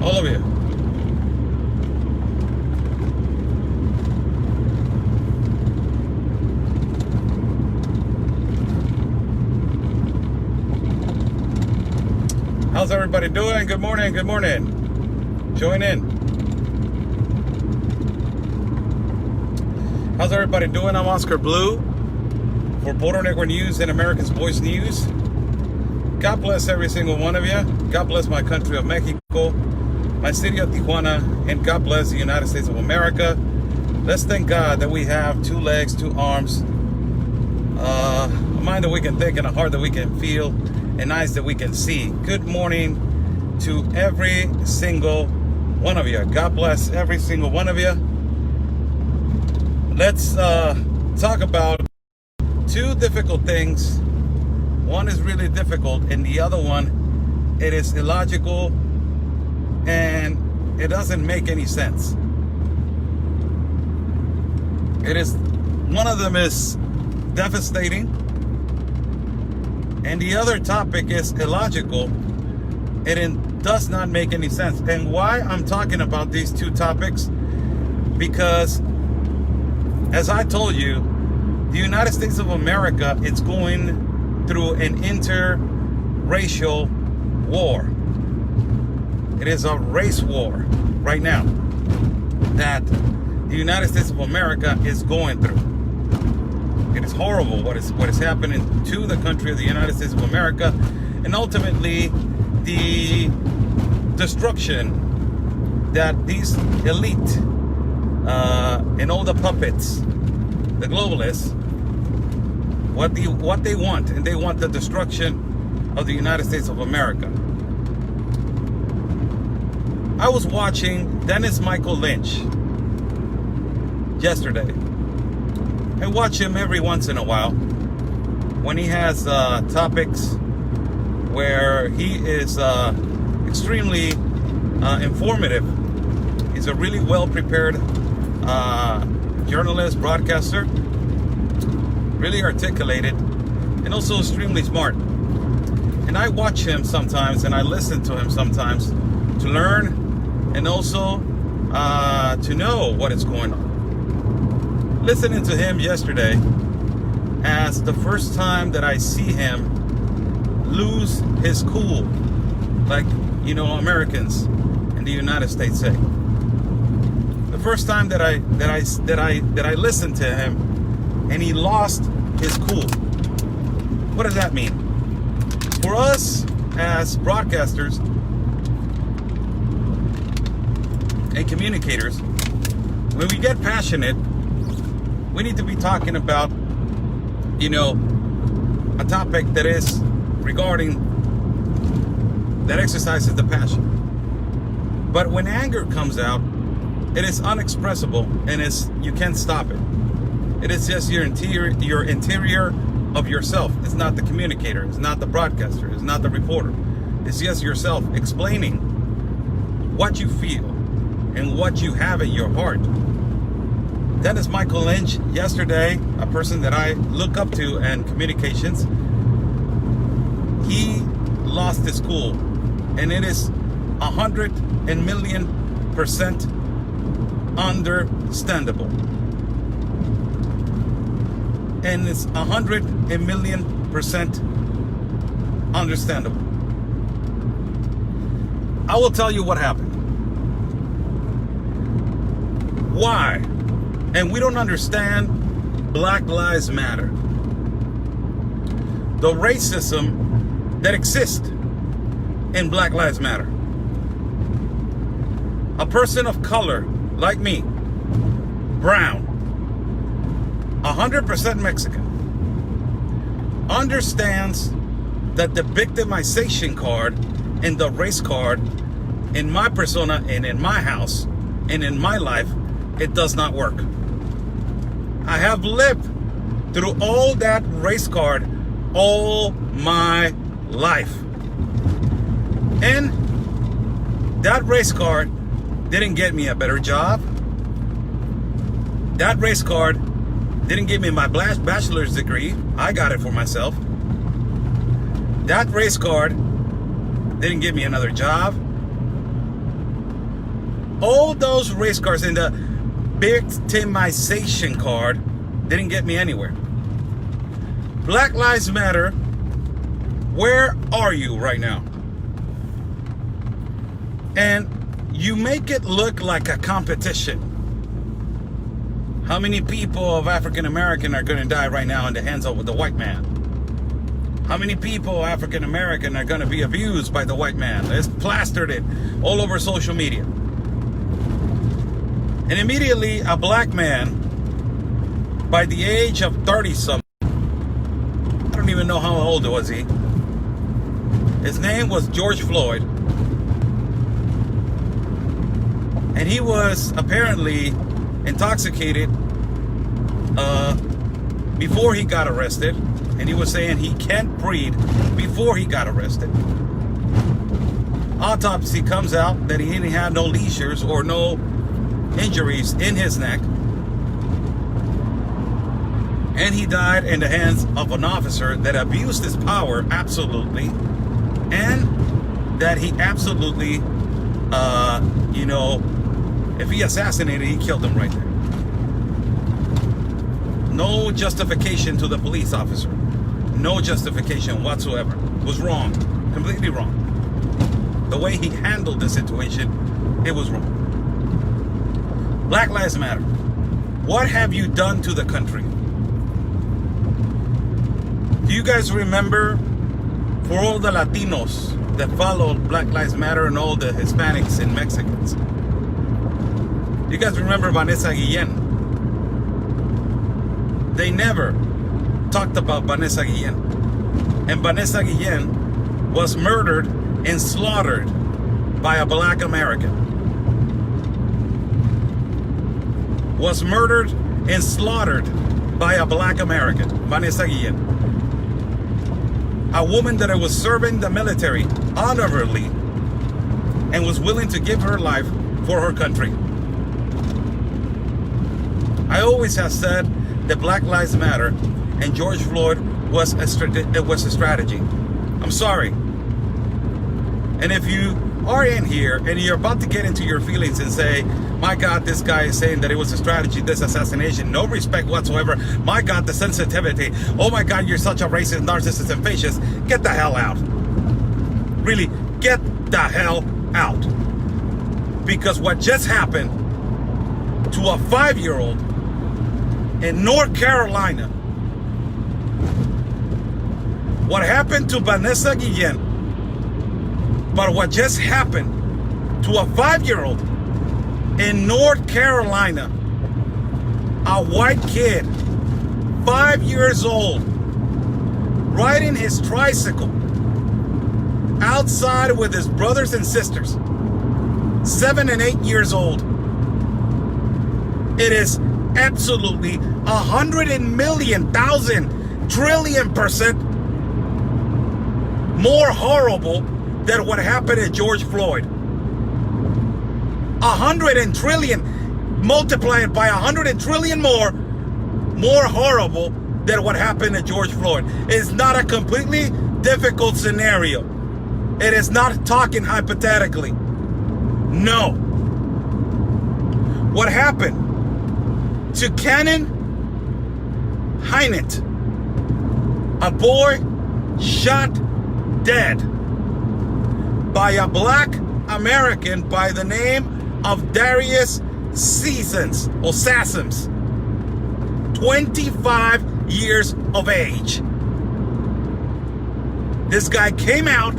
All of you. How's everybody doing? Good morning. Good morning. Join in. How's everybody doing? I'm Oscar Blue for Border Network News and America's Voice News. God bless every single one of you. God bless my country of Mexico, my city of Tijuana, and God bless the United States of America. Let's thank God that we have 2 legs, 2 arms, a mind that we can think, and a heart that we can feel, and eyes that we can see. Good morning to every single one of you. God bless every single one of you. Let's talk about 2 difficult things. One is really difficult, and the other one, it is illogical, and it doesn't make any sense. One of them is devastating, and the other topic is illogical, and it does not make any sense. And why I'm talking about these 2 topics, because as I told you, the United States of America is going through an interracial war. It is a race war right now that the United States of America is going through. It is horrible what is happening to the country of the United States of America, and ultimately the destruction that these elite and all the puppets, the globalists, what they want, and they want the destruction of the United States of America. I was watching Dennis Michael Lynch yesterday. I watch him every once in a while when he has topics where he is extremely informative. He's a really well-prepared journalist, broadcaster, really articulated, and also extremely smart. And I watch him sometimes, and I listen to him sometimes to learn, and also to know what is going on. Listening to him yesterday as the first time that I see him lose his cool, like, you know, Americans in the United States say. The first time that I listened to him and he lost his cool. What does that mean? For us as broadcasters and communicators, when we get passionate, we need to be talking about, you know, a topic that is regarding, that exercises the passion. But when anger comes out, it is unexpressible, and you can't stop it. It is just your interior of yourself. It's not the communicator. It's not the broadcaster. It's not the reporter. It's just yourself explaining what you feel and what you have in your heart. Dennis Michael Lynch yesterday, a person that I look up to in communications, he lost his cool, and it is 100,000,000% understandable. And it's 100,000,000% understandable. I will tell you what happened. Why? And we don't understand Black Lives Matter. The racism that exists in Black Lives Matter. A person of color like me, brown, 100% Mexican, understands that the victimization card and the race card in my persona and in my house and in my life, it does not work. I have lived through all that race card all my life. And that race card didn't get me a better job. That race card didn't give me my bachelor's degree. I got it for myself. That race card didn't give me another job. All those race cars in the victimization card didn't get me anywhere. Black Lives Matter, where are you right now? And you make it look like a competition. How many people of African American are going to die right now in the hands of the white man? How many people, African American, are going to be abused by the white man? It's plastered it all over social media. And immediately, a black man, by the age of 30-something, I don't even know how old was he. His name was George Floyd. And he was apparently intoxicated before he got arrested. And he was saying he can't breathe before he got arrested. Autopsy comes out that he didn't have no lesions or no injuries in his neck. And he died in the hands of an officer that abused his power, absolutely. And that he absolutely, if he assassinated, he killed him right there. No justification to the police officer. No justification whatsoever. It was wrong. Completely wrong. The way he handled the situation, it was wrong. Black Lives Matter. What have you done to the country? Do you guys remember, for all the Latinos that followed Black Lives Matter and all the Hispanics and Mexicans? You guys remember Vanessa Guillen? They never talked about Vanessa Guillen. And Vanessa Guillen was murdered and slaughtered by a black American. Was murdered and slaughtered by a black American, Vanessa Guillen. A woman that was serving the military honorably and was willing to give her life for her country. I always have said that Black Lives Matter and George Floyd was a strategy. I'm sorry. And if you are in here and you're about to get into your feelings and say, my God, this guy is saying that it was a strategy, this assassination, no respect whatsoever. My God, the sensitivity. Oh my God, you're such a racist, narcissist, and fascist. Get the hell out. Really, get the hell out. Because what just happened to a 5-year-old in North Carolina, what happened to Vanessa Guillen, but what just happened to a 5-year-old in North Carolina, a white kid, 5 years old, riding his tricycle outside with his brothers and sisters, 7 and 8 years old. It is absolutely 100,000,000,000,000,000,000,000% more horrible than what happened to George Floyd. 100 trillion multiplied by 100 trillion more horrible than what happened to George Floyd. It's not a completely difficult scenario. It is not talking hypothetically. No. What happened to Cannon Hinnant, a boy shot dead by a black American by the name of Darius sessoms, 25 years of age. This guy came out,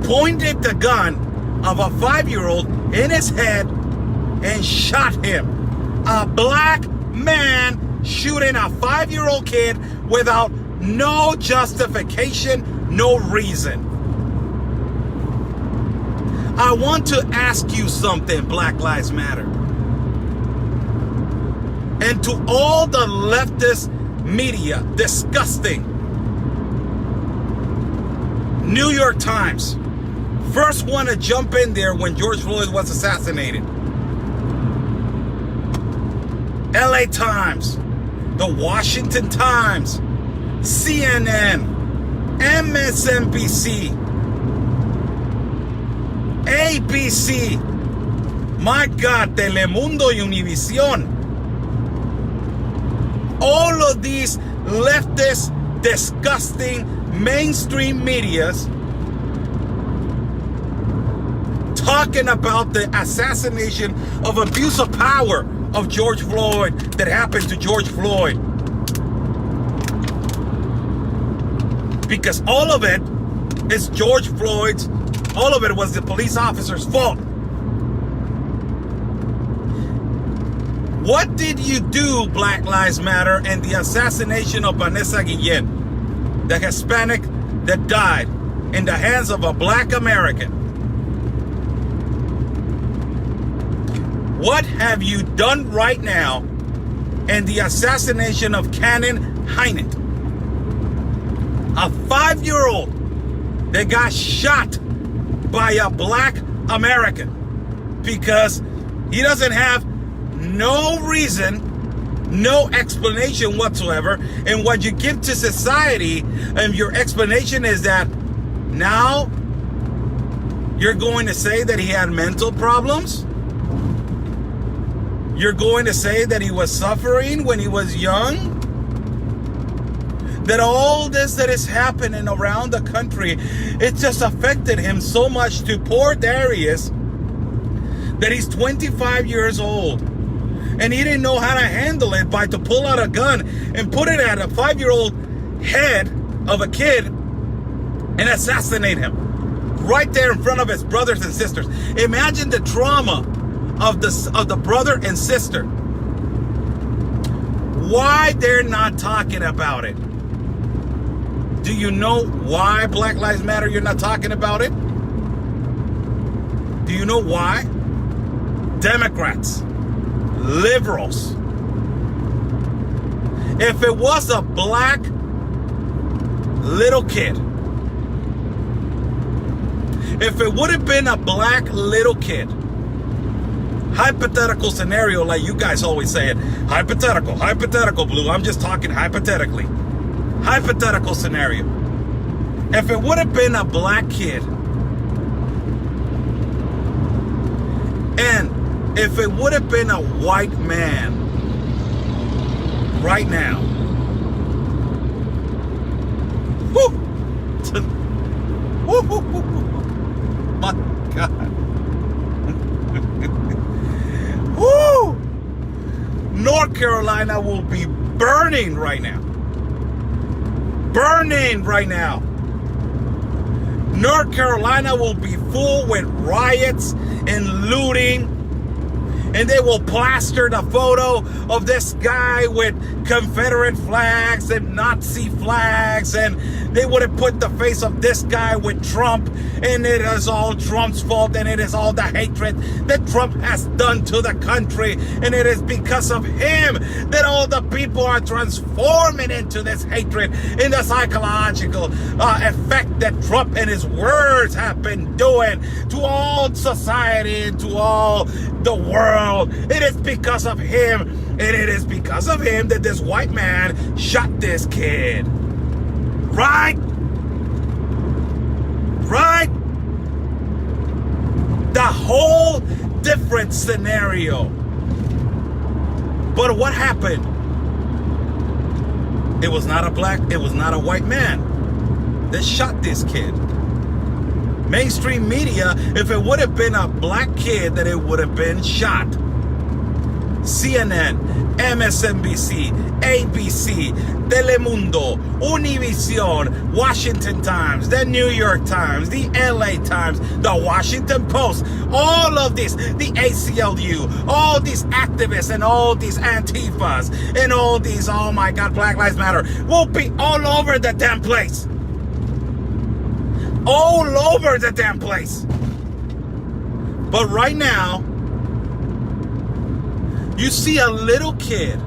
pointed the gun of a 5-year-old in his head, and shot him. A black man shooting a 5-year-old kid without no justification, no reason. I want to ask you something, Black Lives Matter. And to all the leftist media, disgusting. New York Times, first one to jump in there when George Floyd was assassinated. LA Times, the Washington Times, CNN, MSNBC, ABC, My God, Telemundo y Univision. All of these leftist, disgusting mainstream medias talking about the assassination of abuse of power of George Floyd that happened to George Floyd. Because all of it is George Floyd's, all of it was the police officer's fault. What did you do, Black Lives Matter, and the assassination of Vanessa Guillen, the Hispanic that died in the hands of a black American? What have you done right now in the assassination of Cannon Hinnant, a 5-year-old that got shot by a black American because he doesn't have no reason, no explanation whatsoever. And what you give to society, and your explanation is that now you're going to say that he had mental problems? You're going to say that he was suffering when he was young? That all this that is happening around the country, it just affected him so much, to poor Darius, that he's 25 years old. And he didn't know how to handle it by to pull out a gun and put it at a 5-year-old head of a kid and assassinate him right there in front of his brothers and sisters. Imagine the trauma of the brother and sister. Why they're not talking about it? Do you know why, Black Lives Matter, you're not talking about it? Do you know why? Democrats, liberals. If it was a black little kid, if it would have been a black little kid, hypothetical scenario, like you guys always say it, hypothetical, Blue, I'm just talking hypothetically. Hypothetical scenario. If it would have been a black kid, and if it would have been a white man right now, whoo, my God, whoo, North Carolina will be burning right now. Burning right now. North Carolina will be full with riots and looting, and they will plaster the photo of this guy with Confederate flags and Nazi flags, and they would have put the face of this guy with Trump, and it is all Trump's fault, and it is all the hatred that Trump has done to the country, and it is because of him that all the people are transforming into this hatred, in the psychological effect that Trump and his words have been doing to all society and to all the world. It is because of him, and it is because of him that this white man shot this kid. Right? Right? The whole different scenario. But what happened? It was not a white man that shot this kid. Mainstream media, if it would have been a black kid, that it would have been shot. CNN, MSNBC, ABC, Telemundo, Univision, Washington Times, the New York Times, the LA Times, the Washington Post, all of this, the ACLU, all these activists and all these Antifas and all these, oh my God, Black Lives Matter, will be all over the damn place. All over the damn place. But right now, you see a little kid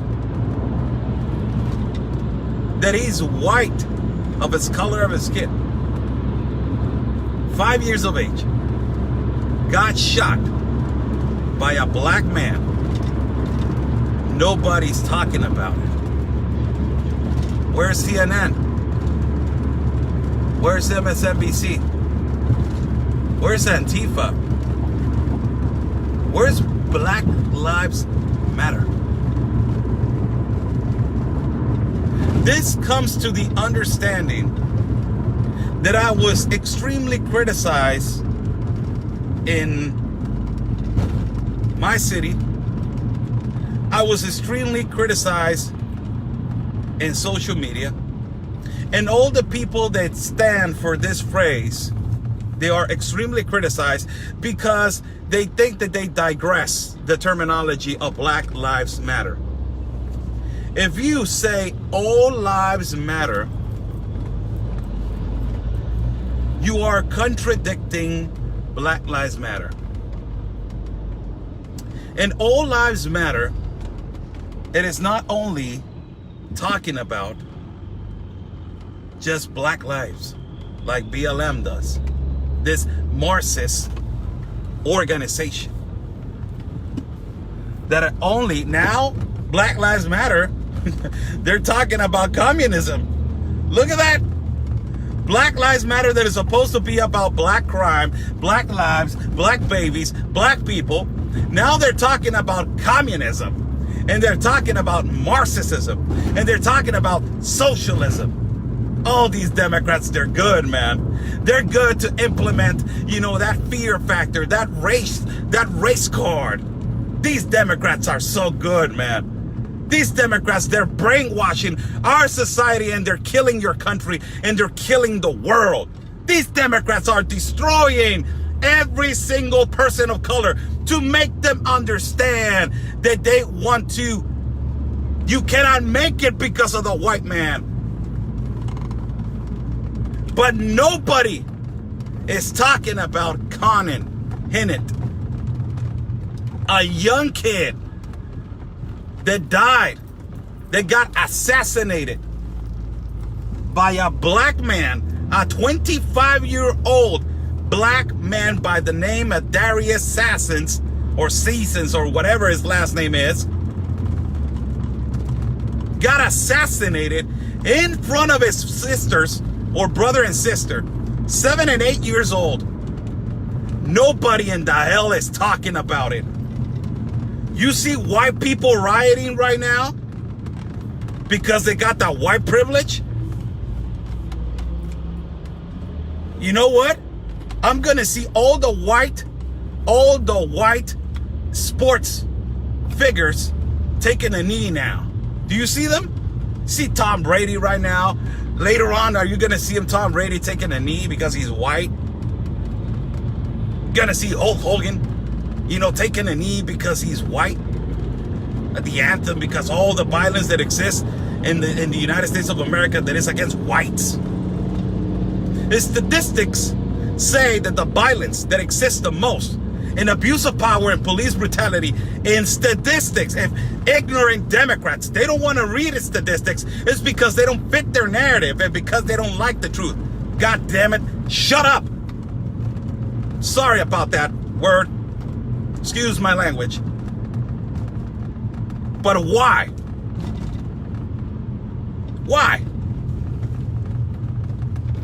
that is white of his color of his skin, 5 years of age, got shot by a black man. Nobody's talking about it. Where's CNN? Where's MSNBC? Where's Antifa? Where's Black Lives Matter? This comes to the understanding that I was extremely criticized in my city. I was extremely criticized in social media. And all the people that stand for this phrase, they are extremely criticized because they think that they digress the terminology of Black Lives Matter. If you say all lives matter, you are contradicting Black Lives Matter. And all lives matter, it is not only talking about just black lives like BLM does, this Marxist organization that only now Black Lives Matter, they're talking about communism. Look at that. Black Lives Matter that is supposed to be about black crime, black lives, black babies, black people. Now they're talking about communism, and they're talking about Marxism, and they're talking about socialism. All these Democrats, they're good, man. They're good to implement, that fear factor, that race card. These Democrats are so good, man. These Democrats, they're brainwashing our society, and they're killing your country, and they're killing the world. These Democrats are destroying every single person of color to make them understand that they want to. You cannot make it because of the white man. But nobody is talking about Cannon Hinnant, a young kid that died, that got assassinated by a black man, a 25-year-old black man by the name of Darius Sessoms, or whatever his last name is, got assassinated in front of his sisters, or brother and sister, 7 and 8 years old. Nobody in the hell is talking about it. You see white people rioting right now because they got that white privilege? You know what? I'm gonna see all the white sports figures taking a knee now. Do you see them? See Tom Brady right now. Later on, are you gonna see Tom Brady taking a knee because he's white? You're gonna see Hulk Hogan, taking a knee because he's white. The anthem, because all the violence that exists in the United States of America that is against whites. The statistics say that the violence that exists the most in abuse of power and police brutality in statistics, if ignorant Democrats, they don't want to read the statistics, it's because they don't fit their narrative and because they don't like the truth. God damn it, shut up. Sorry about that word. Excuse my language. But why? Why?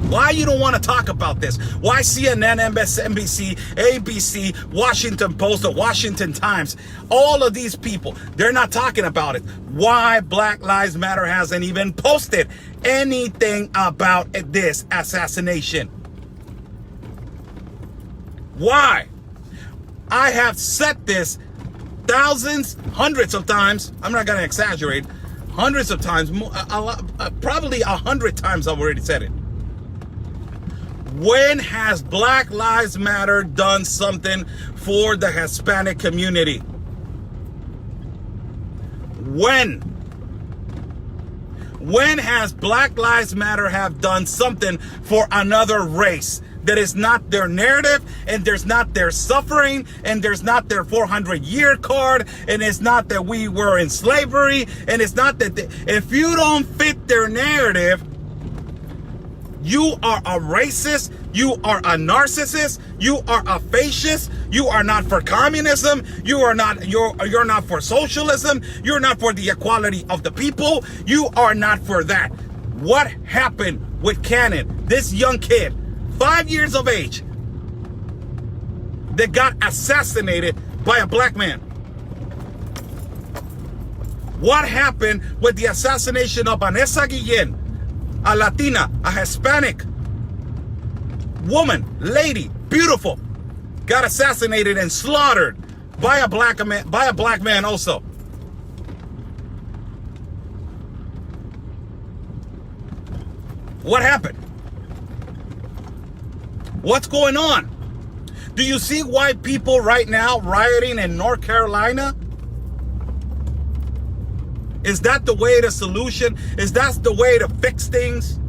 Why you don't want to talk about this? Why CNN, MSNBC, ABC, Washington Post, the Washington Times, all of these people, they're not talking about it. Why Black Lives Matter hasn't even posted anything about this assassination? Why? I have said this thousands, hundreds of times. I'm not going to exaggerate. Hundreds of times, probably 100 times I've already said it. When has Black Lives Matter done something for the Hispanic community? When? When has Black Lives Matter have done something for another race that is not their narrative, and there's not their suffering, and there's not their 400-year card, and it's not that we were in slavery, and it's not that if you don't fit their narrative, you are a racist, you are a narcissist, you are a fascist, you are not for communism, you're not for socialism, you're not for the equality of the people, you are not for that. What happened with Cannon, this young kid, 5 years of age, that got assassinated by a black man? What happened with the assassination of Vanessa Guillen, a Latina, a Hispanic woman, lady, beautiful, got assassinated and slaughtered by a black man also? What happened? What's going on? Do you see why people right now rioting in North Carolina? Is that the way to solution? Is that the way to fix things?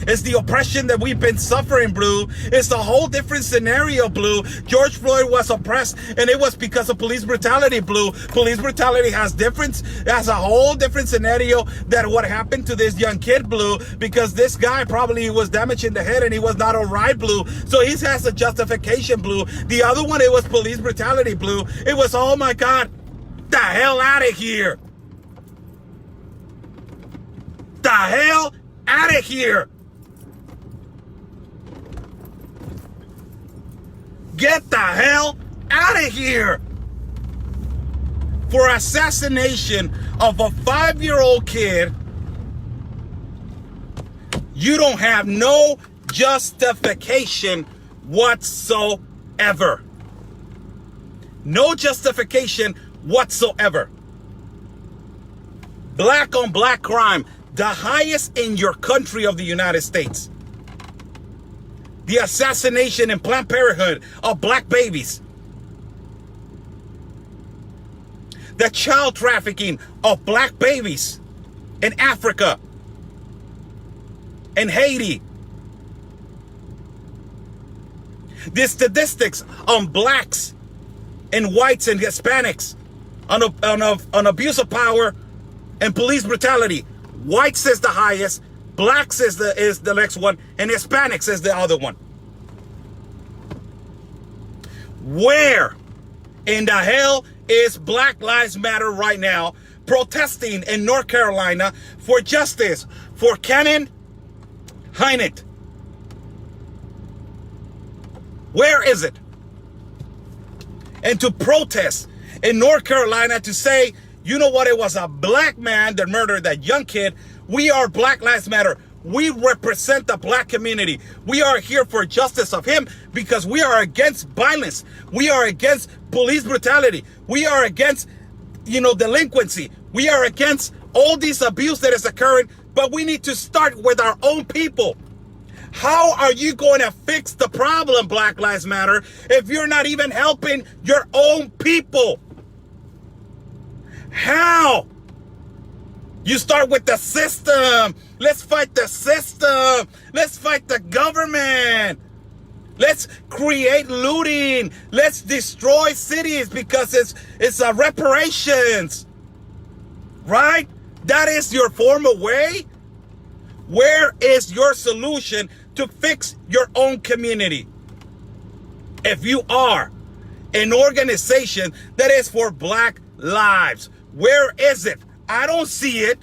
Is the oppression that we've been suffering, Blue? It's a whole different scenario, Blue. George Floyd was oppressed, and it was because of police brutality, Blue. Police brutality has a whole different scenario than what happened to this young kid, Blue, because this guy probably was damaged in the head and he was not all right, Blue. So he has a justification, Blue. The other one, it was police brutality, Blue. It was, oh my God, the hell out of here. The hell out of here. Get the hell out of here. For assassination of a 5-year-old kid, you don't have no justification whatsoever. No justification whatsoever. Black on black crime, the highest in your country of the United States. The assassination in Planned Parenthood of black babies. The child trafficking of black babies in Africa, in Haiti. The statistics on blacks and whites and Hispanics on abuse of power and police brutality. Whites is the highest, blacks is the next one, and Hispanics is the other one. Where in the hell is Black Lives Matter right now protesting in North Carolina for justice for Cannon Hinnant? Where is it? And to protest in North Carolina to say, you know what, it was a black man that murdered that young kid. We are Black Lives Matter. We represent the black community. We are here for justice of him because we are against violence. We are against police brutality. We are against, delinquency. We are against all this abuse that is occurring, but we need to start with our own people. How are you going to fix the problem, Black Lives Matter, if you're not even helping your own people? How? You start with the system. Let's fight the system. Let's fight the government. Let's create looting. Let's destroy cities because it's a reparations. Right? That is your former way. Where is your solution to fix your own community? If you are an organization that is for black lives, where is it? I don't see it.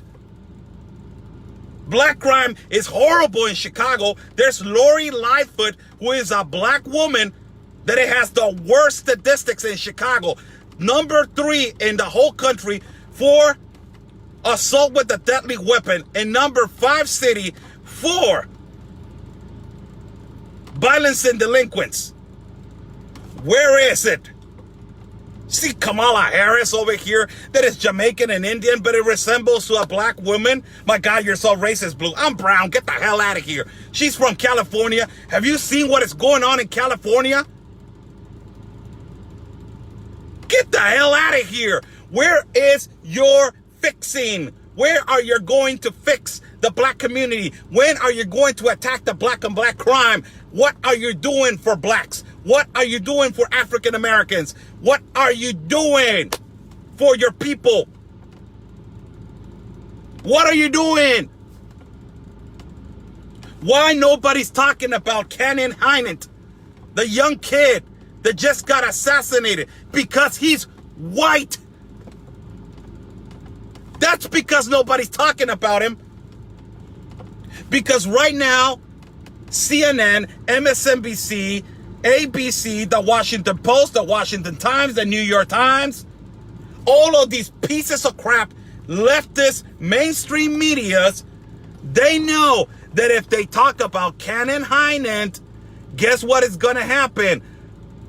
Black crime is horrible in Chicago. There's Lori Lightfoot, who is a black woman that has the worst statistics in Chicago. Number 3 in the whole country for assault with a deadly weapon. And number 5 city for violence and delinquents. Where is it? See Kamala Harris over here that is Jamaican and Indian, but it resembles to a black woman. My God, you're so racist, Blue. I'm brown. Get the hell out of here. She's from California. Have you seen what is going on in California? Get the hell out of here. Where is your fixing? Where are you going to fix the black community? When are you going to attack the black on black crime? What are you doing for blacks? What are you doing for African Americans? What are you doing for your people? What are you doing? Why nobody's talking about Cannon Hinnant, the young kid that just got assassinated? Because he's white. That's because nobody's talking about him. Because right now, CNN, MSNBC, ABC, the Washington Post, the Washington Times, the New York Times, all of these pieces of crap, leftist mainstream medias, they know that if they talk about Cannon Hinnant, guess what is going to happen?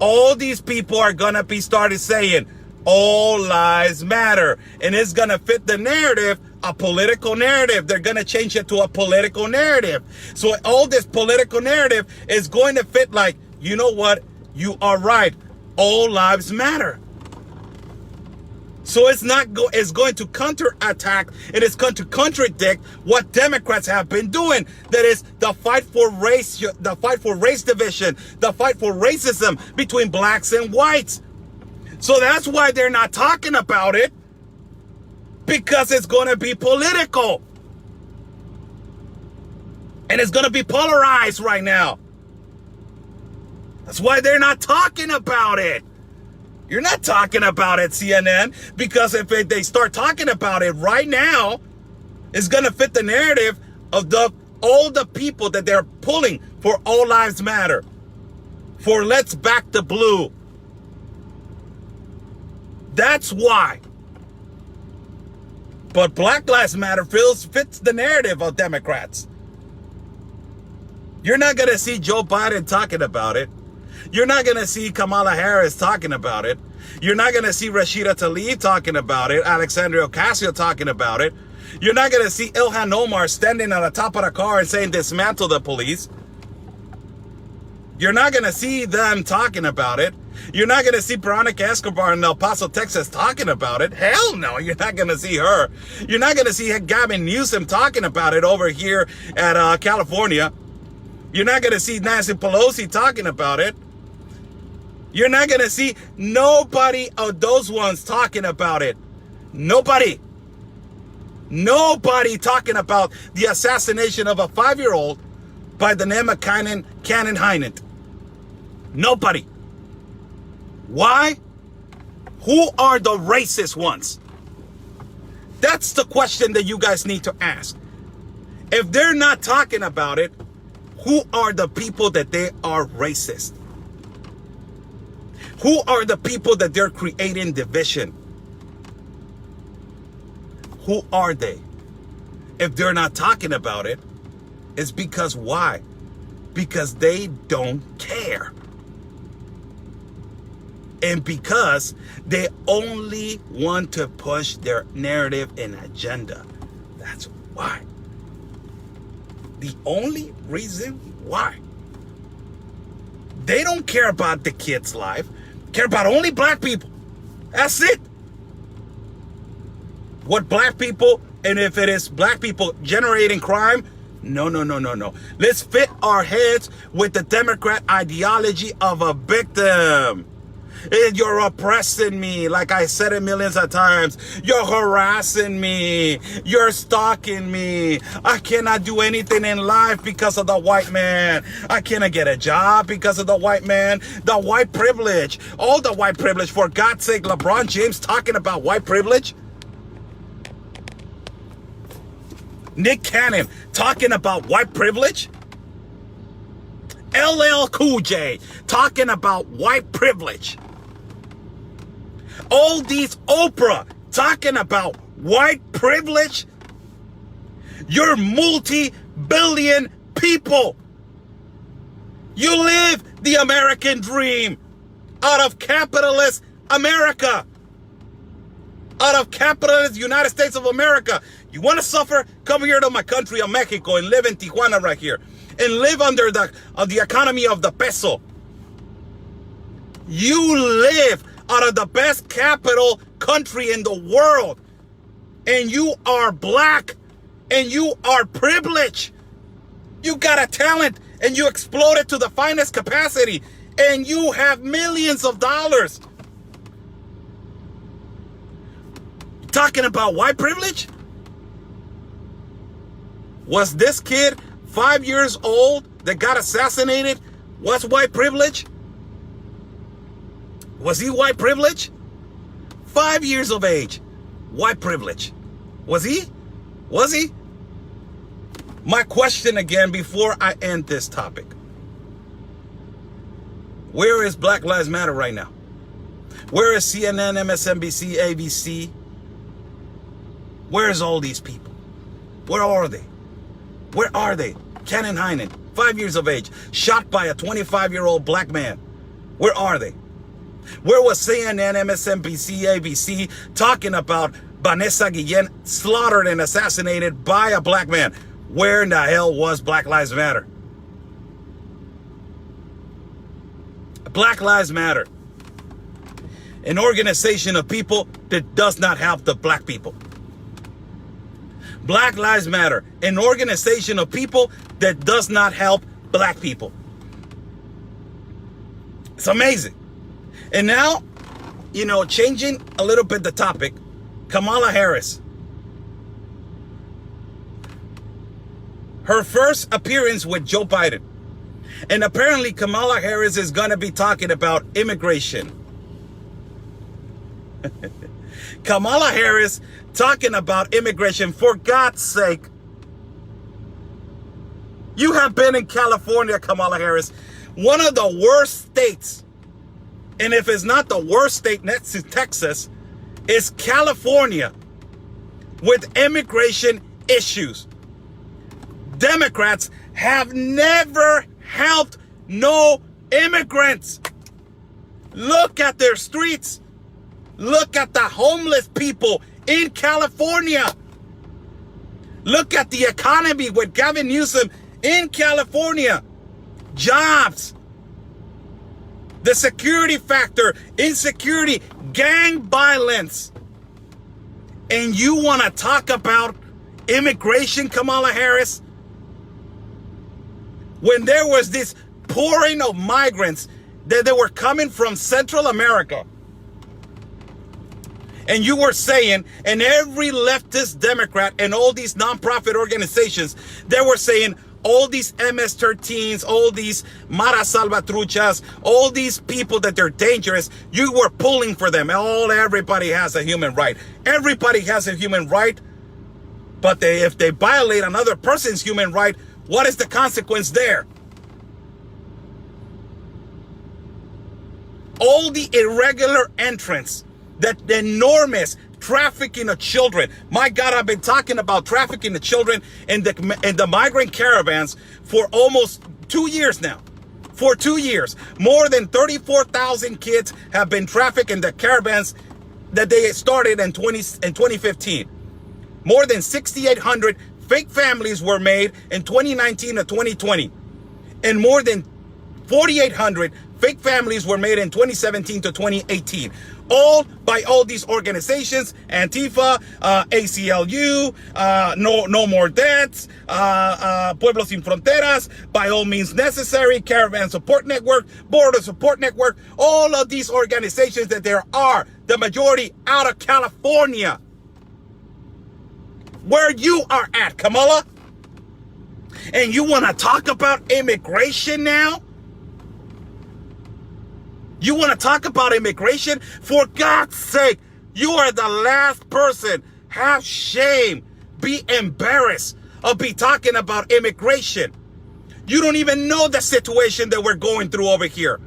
All these people are going to be started saying, all lives matter. And it's going to fit the narrative, a political narrative. They're going to change it to a political narrative. So all this political narrative is going to fit like, you know what? You are right. All lives matter. So it's going to counterattack, it is going to contradict what Democrats have been doing. That is the fight for race division, the fight for racism between blacks and whites. So that's why they're not talking about it, because it's going to be political. And it's going to be polarized right now. That's why they're not talking about it. You're not talking about it, CNN, because if they start talking about it right now, it's going to fit the narrative of all the people that they're pulling for All Lives Matter, for Let's Back the Blue. That's why. But Black Lives Matter fits the narrative of Democrats. You're not going to see Joe Biden talking about it. You're not going to see Kamala Harris talking about it. You're not going to see Rashida Tlaib talking about it, Alexandria Ocasio talking about it. You're not going to see Ilhan Omar standing on the top of the car and saying, dismantle the police. You're not going to see them talking about it. You're not going to see Veronica Escobar in El Paso, Texas talking about it. Hell no, you're not going to see her. You're not going to see Gavin Newsom talking about it over here at California. You're not going to see Nancy Pelosi talking about it. You're not going to see nobody of those ones talking about it. Nobody. Nobody talking about the assassination of a 5-year-old by the name of Cannon Hinnant. Nobody. Why? Who are the racist ones? That's the question that you guys need to ask. If they're not talking about it, who are the people that they are racist? Who are the people that they're creating division? Who are they? If they're not talking about it, it's because why? Because they don't care. And because they only want to push their narrative and agenda. That's why. The only reason why. They don't care about the kid's life. Care about only black people. That's it. What black people, and if it is black people generating crime, no. Let's fit our heads with the Democrat ideology of a victim. You're oppressing me, like I said it millions of times. You're harassing me. You're stalking me. I cannot do anything in life because of the white man. I cannot get a job because of the white man. The white privilege. All the white privilege. For God's sake, LeBron James talking about white privilege. Nick Cannon talking about white privilege. LL Cool J talking about white privilege. All these Oprah talking about white privilege. You're multi-billion people. You live the American dream out of capitalist America. Out of capitalist United States of America. You want to suffer? Come here to my country of Mexico and live in Tijuana right here. And live under the economy of the peso. You live out of the best capital country in the world. And you are black. And you are privileged. You got a talent. And you explode it to the finest capacity. And you have millions of dollars. Talking about white privilege? Was this kid 5 years old that got assassinated? What's white privilege? Was he white privilege? 5 years of age. White privilege. Was he? Was he? My question again before I end this topic. Where is Black Lives Matter right now? Where is CNN, MSNBC, ABC? Where is all these people? Where are they? Where are they? Cannon Hinnant, 5 years of age, shot by a 25-year-old black man. Where are they? Where was CNN, MSNBC, ABC talking about Vanessa Guillen slaughtered and assassinated by a black man? Where in the hell was Black Lives Matter? Black Lives Matter, an organization of people that does not help the black people. Black Lives Matter, an organization of people that does not help black people. It's amazing. And now, changing a little bit the topic, Kamala Harris. Her first appearance with Joe Biden. And apparently Kamala Harris is going to be talking about immigration. Kamala Harris talking about immigration. For God's sake. You have been in California, Kamala Harris. One of the worst states. And if it's not the worst state next to Texas, is California with immigration issues. Democrats have never helped no immigrants. Look at their streets. Look at the homeless people in California. Look at the economy with Gavin Newsom in California. Jobs. The security factor, insecurity, gang violence. And you want to talk about immigration, Kamala Harris? When there was this pouring of migrants that they were coming from Central America. And you were saying, and every leftist Democrat and all these nonprofit organizations, they were saying, all these MS-13s, all these Mara Salvatruchas, all these people that they're dangerous, you were pulling for them. Everybody has a human right. Everybody has a human right. But if they violate another person's human right, what is the consequence there? All the irregular entrants, that enormous trafficking of children. My God, I've been talking about trafficking of children in the migrant caravans for almost 2 years now. For 2 years. More than 34,000 kids have been trafficked in the caravans that they started in 2015. More than 6,800 fake families were made in 2019 to 2020. And more than 4,800 fake families were made in 2017 to 2018. All by all these organizations, Antifa, ACLU, No More Debts, Pueblos Sin Fronteras, By All Means Necessary, Caravan Support Network, Border Support Network, all of these organizations that there are, the majority out of California. Where you are at, Kamala? And you want to talk about immigration now? You want to talk about immigration? For God's sake, you are the last person. Have shame. Be embarrassed of be talking about immigration. You don't even know the situation that we're going through over here.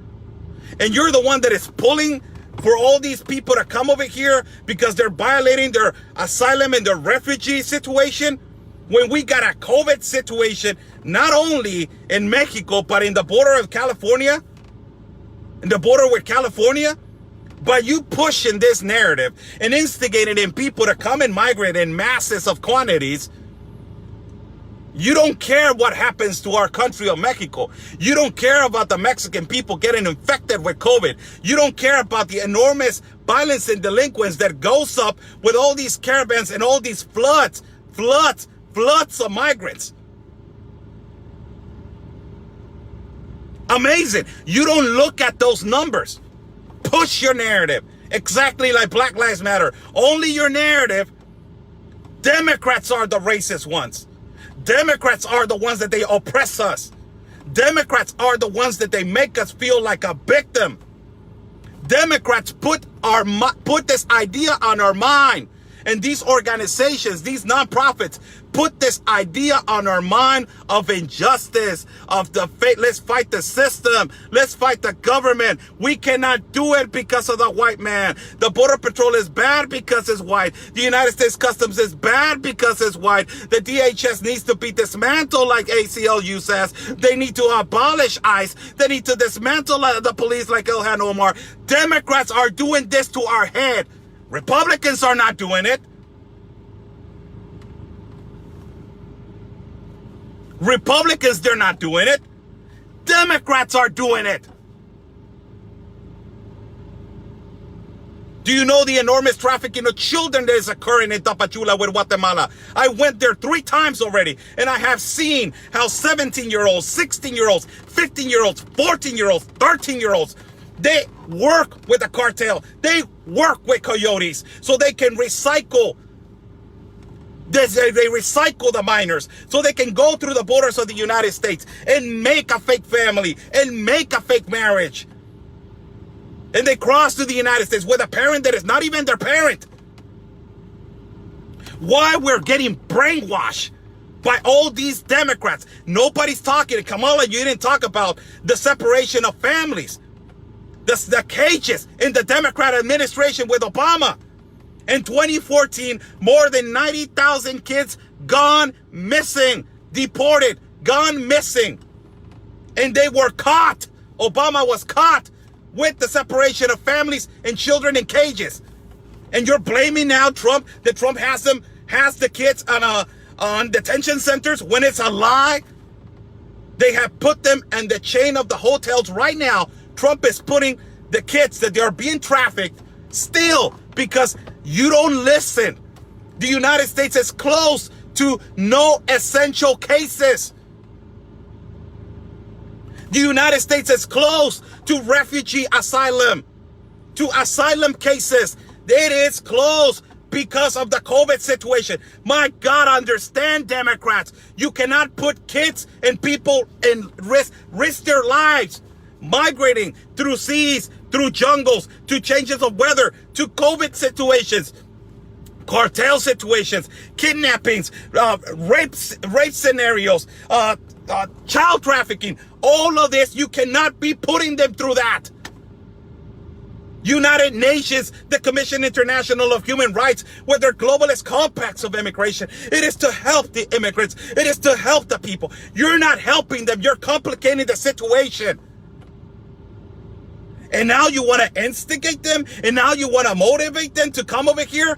And you're the one that is pulling for all these people to come over here because they're violating their asylum and their refugee situation. When we got a COVID situation, not only in Mexico, but in the border of California, in the border with California, but you pushing this narrative and instigating in people to come and migrate in masses of quantities. You don't care what happens to our country of Mexico. You don't care about the Mexican people getting infected with COVID. You don't care about the enormous violence and delinquents that goes up with all these caravans and all these floods of migrants. Amazing. You don't look at those numbers. Push your narrative. Exactly like Black Lives Matter. Only your narrative. Democrats are the racist ones. Democrats are the ones that they oppress us. Democrats are the ones that they make us feel like a victim. Democrats put this idea on our mind. And these organizations, these nonprofits, put this idea on our mind of injustice, of the fate. Let's fight the system. Let's fight the government. We cannot do it because of the white man. The Border Patrol is bad because it's white. The United States Customs is bad because it's white. The DHS needs to be dismantled like ACLU says. They need to abolish ICE. They need to dismantle the police like Ilhan Omar. Democrats are doing this to our head. Republicans are not doing it. Republicans, they're not doing it. Democrats are doing it. Do you know the enormous trafficking of children that is occurring in Tapachula with Guatemala? I went there 3 times already, and I have seen how 17-year-olds, 16-year-olds, 15-year-olds, 14-year-olds, 13-year-olds, they work with the cartel. They work with coyotes so they can recycle. They recycle the minors so they can go through the borders of the United States and make a fake family and make a fake marriage. And they cross to the United States with a parent that is not even their parent. Why we're getting brainwashed by all these Democrats? Nobody's talking. Kamala, you didn't talk about the separation of families. The cages in the Democrat administration with Obama. In 2014, more than 90,000 kids gone missing, deported, gone missing. And they were caught. Obama was caught with the separation of families and children in cages. And you're blaming now Trump, that Trump has the kids on detention centers when it's a lie. They have put them in the chain of the hotels right now. Trump is putting the kids that they are being trafficked still because you don't listen. The United States is closed to no essential cases. The United States is closed to refugee asylum, to asylum cases. It is closed because of the COVID situation. My God, understand, Democrats. You cannot put kids and people in risk their lives, migrating through seas, through jungles, to changes of weather, to COVID situations, cartel situations, kidnappings, rape scenarios, child trafficking. All of this, you cannot be putting them through that. United Nations, the Commission International of Human Rights, with their globalist compacts of immigration, it is to help the immigrants. It is to help the people. You're not helping them. You're complicating the situation. And now you want to instigate them? And now you want to motivate them to come over here?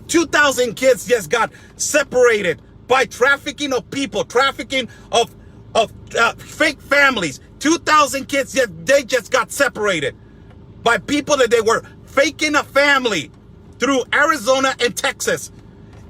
2,000 kids just got separated by trafficking of people, trafficking of fake families. 2,000 kids, they just got separated by people that they were faking a family through Arizona and Texas.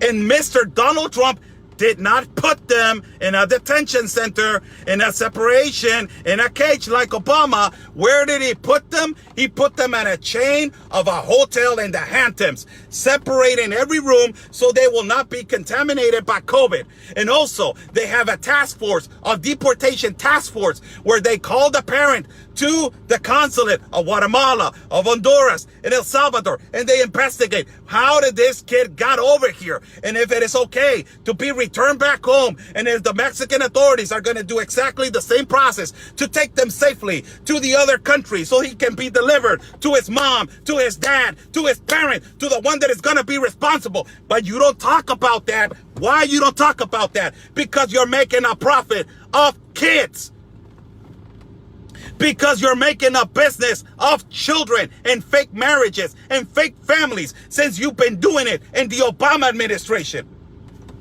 And Mr. Donald Trump did not put them in a detention center, in a separation, in a cage like Obama. Where did he put them? He put them in a chain of a hotel in the Hamptons, separating every room so they will not be contaminated by COVID. And also, they have a task force, a deportation task force, where they call the parent to the consulate of Guatemala, of Honduras, and El Salvador, and they investigate how did this kid got over here, and if it is okay to be returned back home, and if the Mexican authorities are going to do exactly the same process to take them safely to the other country so he can be delivered to his mom, to his dad, to his parent, to the one that is going to be responsible. But you don't talk about that. Why you don't talk about that? Because you're making a profit of kids. Because you're making a business of children and fake marriages and fake families since you've been doing it in the Obama administration.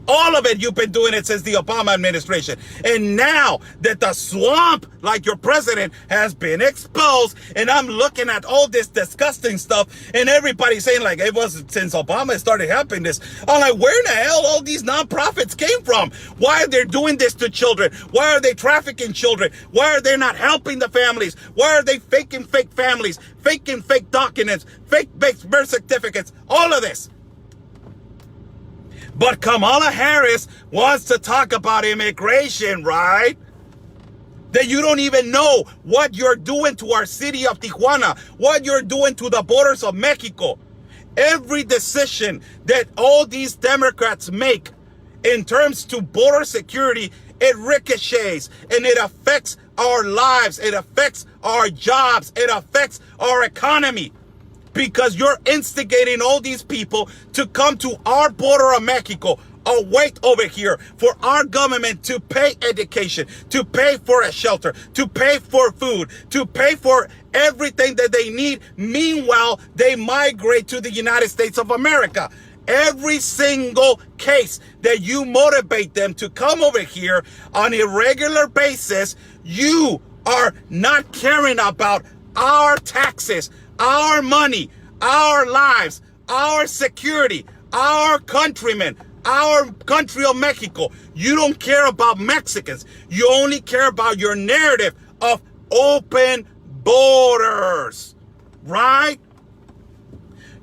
All of it, you've been doing it since the Obama administration. And now that the swamp, like your president, has been exposed, and I'm looking at all this disgusting stuff, and everybody saying like, it was since Obama started helping this. I'm like, where in the hell all these nonprofits came from? Why are they doing this to children? Why are they trafficking children? Why are they not helping the families? Why are they faking fake families, faking fake documents, fake birth certificates, all of this? But Kamala Harris wants to talk about immigration, right? That you don't even know what you're doing to our city of Tijuana, what you're doing to the borders of Mexico. Every decision that all these Democrats make in terms to border security, it ricochets and it affects our lives. It affects our jobs. It affects our economy. Because you're instigating all these people to come to our border of Mexico or wait over here for our government to pay education, to pay for a shelter, to pay for food, to pay for everything that they need. Meanwhile, they migrate to the United States of America. Every single case that you motivate them to come over here on a regular basis, you are not caring about our taxes, our money, our lives, our security, our countrymen, our country of Mexico. You don't care about Mexicans. You only care about your narrative of open borders, right?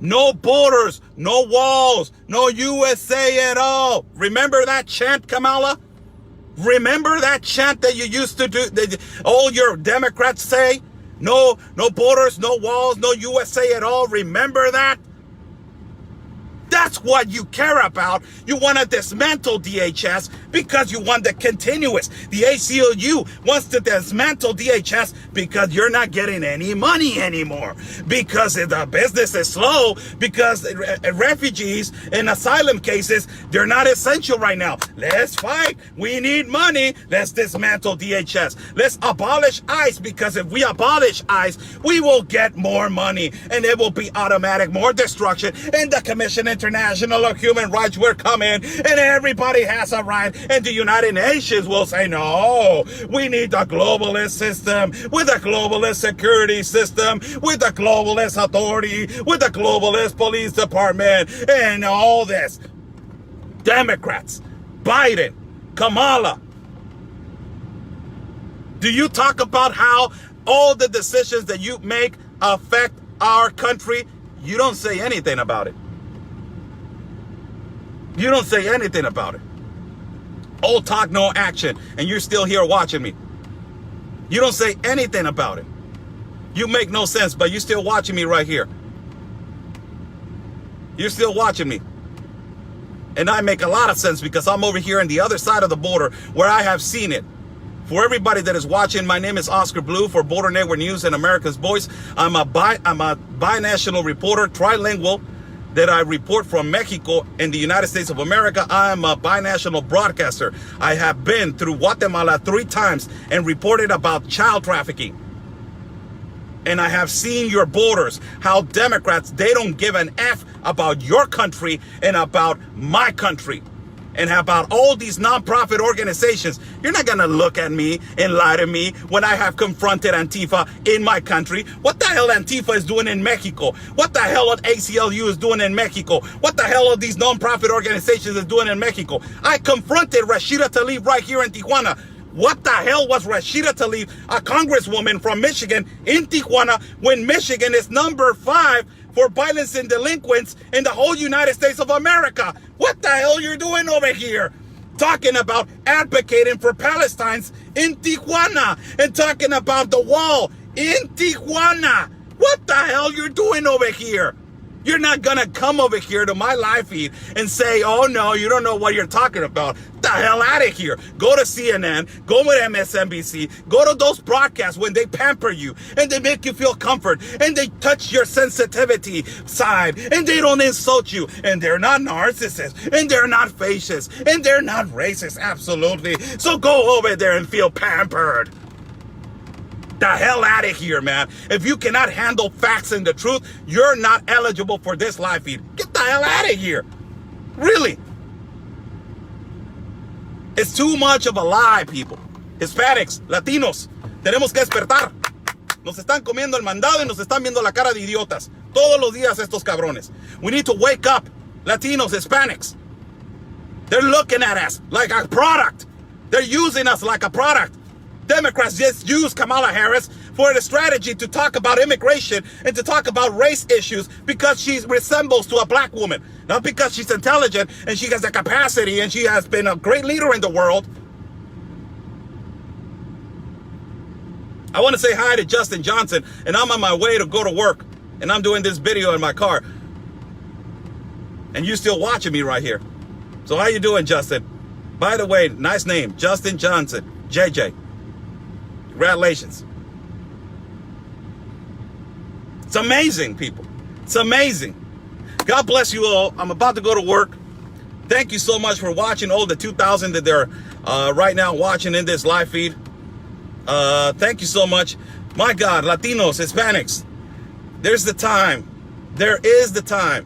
No borders, no walls, no USA at all. Remember that chant, Kamala? Remember that chant that you used to do, that all your Democrats say? No borders, no walls, no USA at all. Remember that? That's what you care about. You want to dismantle DHS because you want the continuous. The ACLU wants to dismantle DHS because you're not getting any money anymore. Because the business is slow. Because refugees and asylum cases, they're not essential right now. Let's fight. We need money. Let's dismantle DHS. Let's abolish ICE, because if we abolish ICE, we will get more money. And it will be automatic, more destruction. And the Commission International of Human Rights will come in, and everybody has a right, and the United Nations will say, no, we need a globalist system with a globalist security system, with a globalist authority, with a globalist police department, and all this. Democrats, Biden, Kamala, do you talk about how all the decisions that you make affect our country? You don't say anything about it. You don't say anything about it. All talk, no action, and you're still here watching me. You don't say anything about it. You make no sense, but you're still watching me right here. You're still watching me. And I make a lot of sense because I'm over here on the other side of the border where I have seen it. For everybody that is watching, my name is Oscar Blue for Border Network News and America's Voice. I'm a binational reporter, trilingual, that I report from Mexico and the United States of America. I am a binational broadcaster. I have been through Guatemala 3 times and reported about child trafficking. And I have seen your borders, how Democrats, they don't give an F about your country and about my country. And about all these nonprofit organizations. You're not going to look at me and lie to me when I have confronted Antifa in my country. What the hell Antifa is doing in Mexico? What the hell ACLU is doing in Mexico? What the hell are these nonprofit organizations is doing in Mexico? I confronted Rashida Tlaib right here in Tijuana. What the hell was Rashida Tlaib, a congresswoman from Michigan, in Tijuana, when Michigan is number 5 for violence and delinquents in the whole United States of America? What the hell you're doing over here? Talking about advocating for Palestine in Tijuana and talking about the wall in Tijuana. What the hell you're doing over here? You're not going to come over here to my live feed and say, oh no, you don't know what you're talking about. Get the hell out of here. Go to CNN, go to MSNBC, go to those broadcasts when they pamper you and they make you feel comfort and they touch your sensitivity side and they don't insult you, and they're not narcissists and they're not fascists and they're not racist. Absolutely. So go over there and feel pampered. The hell out of here, man. If you cannot handle facts and the truth, you're not eligible for this live feed. Get the hell out of here. Really. It's too much of a lie, people. Hispanics, Latinos, tenemos que despertar. Nos están comiendo el mandado y nos están viendo la cara de idiotas. Todos los días estos cabrones. We need to wake up. Latinos, Hispanics. They're looking at us like a product. They're using us like a product. Democrats just use Kamala Harris for the strategy to talk about immigration and to talk about race issues because she resembles to a black woman. Not because she's intelligent and she has the capacity and she has been a great leader in the world. I want to say hi to Justin Johnson, and I'm on my way to go to work, and I'm doing this video in my car. And you're still watching me right here. So how you doing, Justin? By the way, nice name, Justin Johnson, JJ. Congratulations. It's amazing, people. It's amazing. God bless you all. I'm about to go to work. Thank you so much for watching. All the 2,000 that they're right now watching in this live feed. Thank you so much. My God, Latinos, Hispanics, there's the time. There is the time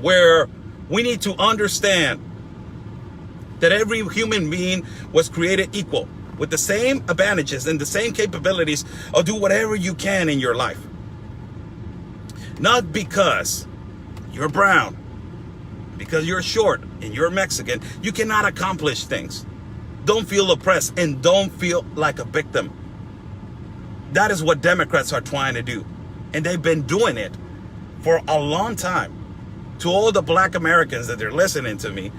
where we need to understand that every human being was created equal with the same advantages and the same capabilities of do whatever you can in your life. Not because you're brown, because you're short and you're Mexican, you cannot accomplish things. Don't feel oppressed and don't feel like a victim. That is what Democrats are trying to do. And they've been doing it for a long time. To all the black Americans that are listening to me,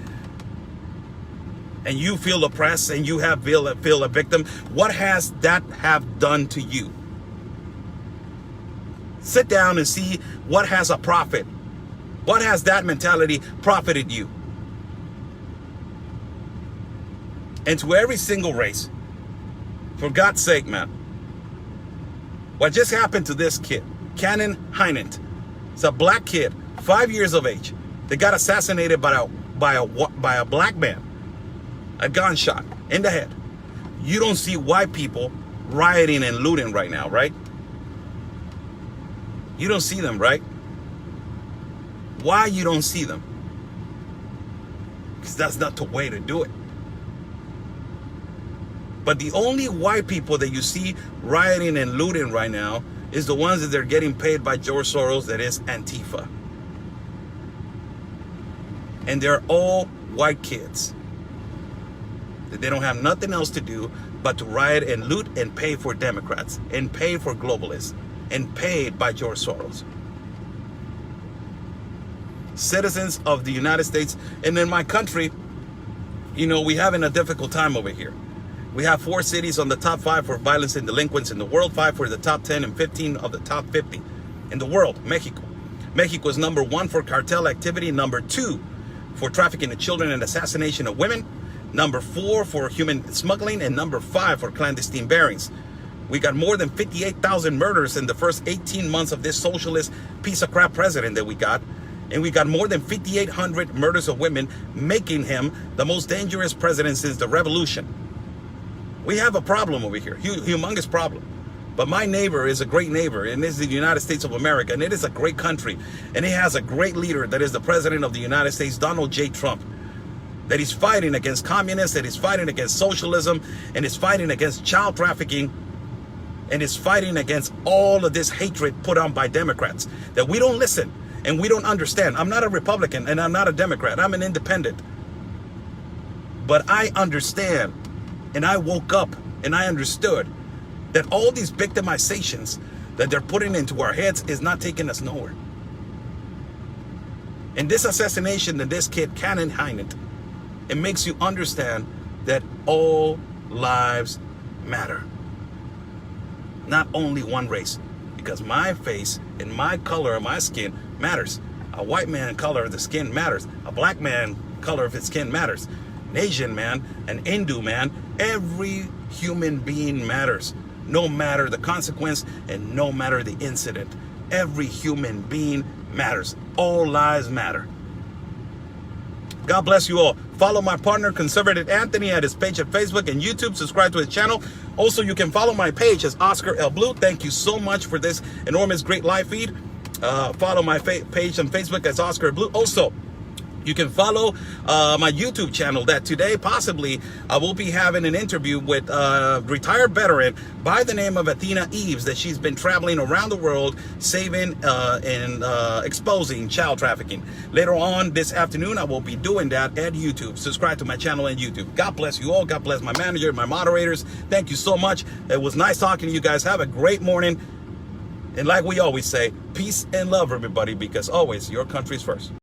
and you feel oppressed and you feel a victim, what has that have done to you? Sit down and see what has a profit. What has that mentality profited you? And to every single race, for God's sake, man, what just happened to this kid, Cannon Hinnant? It's a black kid, 5 years of age. They got assassinated by a black man. A gunshot in the head. You don't see white people rioting and looting right now, right? You don't see them, right? Why you don't see them? Because that's not the way to do it. But the only white people that you see rioting and looting right now is the ones that they're getting paid by George Soros, that is Antifa. And they're all white kids. They don't have nothing else to do but to riot and loot and pay for Democrats and pay for globalists and paid by George Soros. Citizens of the United States and in my country, you know, we're having a difficult time over here. We have 4 cities on the top 5 for violence and delinquents in the world, 5 for the top 10 and 15 of the top 50 in the world. Mexico. Mexico is number 1 for cartel activity, number 2 for trafficking of children and assassination of women, number 4 for human smuggling, and number 5 for clandestine bearings. We got more than 58,000 murders in the first 18 months of this socialist piece of crap president that we got. And we got more than 5,800 murders of women, making him the most dangerous president since the revolution. We have a problem over here, humongous problem. But my neighbor is a great neighbor, and this is the United States of America, and it is a great country. And it has a great leader that is the president of the United States, Donald J. Trump. That he's fighting against communists, that he's fighting against socialism, and is fighting against child trafficking, and is fighting against all of this hatred put on by Democrats. That we don't listen, and we don't understand. I'm not a Republican, and I'm not a Democrat. I'm an independent. But I understand, and I woke up, and I understood that all these victimizations that they're putting into our heads is not taking us nowhere. And this assassination of this kid, Cannon Hinnant, it makes you understand that all lives matter. Not only one race. Because my face and my color of my skin matters. A white man color of the skin matters. A black man color of his skin matters. An Asian man, an Hindu man, every human being matters. No matter the consequence and no matter the incident. Every human being matters. All lives matter. God bless you all. Follow my partner, Conservative Anthony, at his page at Facebook and YouTube. Subscribe to his channel. Also, you can follow my page as Oscar L. Blue. Thank you so much for this enormous, great live feed. Follow my page on Facebook as Oscar Blue. Also, you can follow my YouTube channel that today possibly I will be having an interview with a retired veteran by the name of Athena Eves, that she's been traveling around the world saving and exposing child trafficking. Later on this afternoon, I will be doing that at YouTube. Subscribe to my channel on YouTube. God bless you all. God bless my manager, my moderators. Thank you so much. It was nice talking to you guys. Have a great morning. And like we always say, peace and love, everybody, because always your country's first.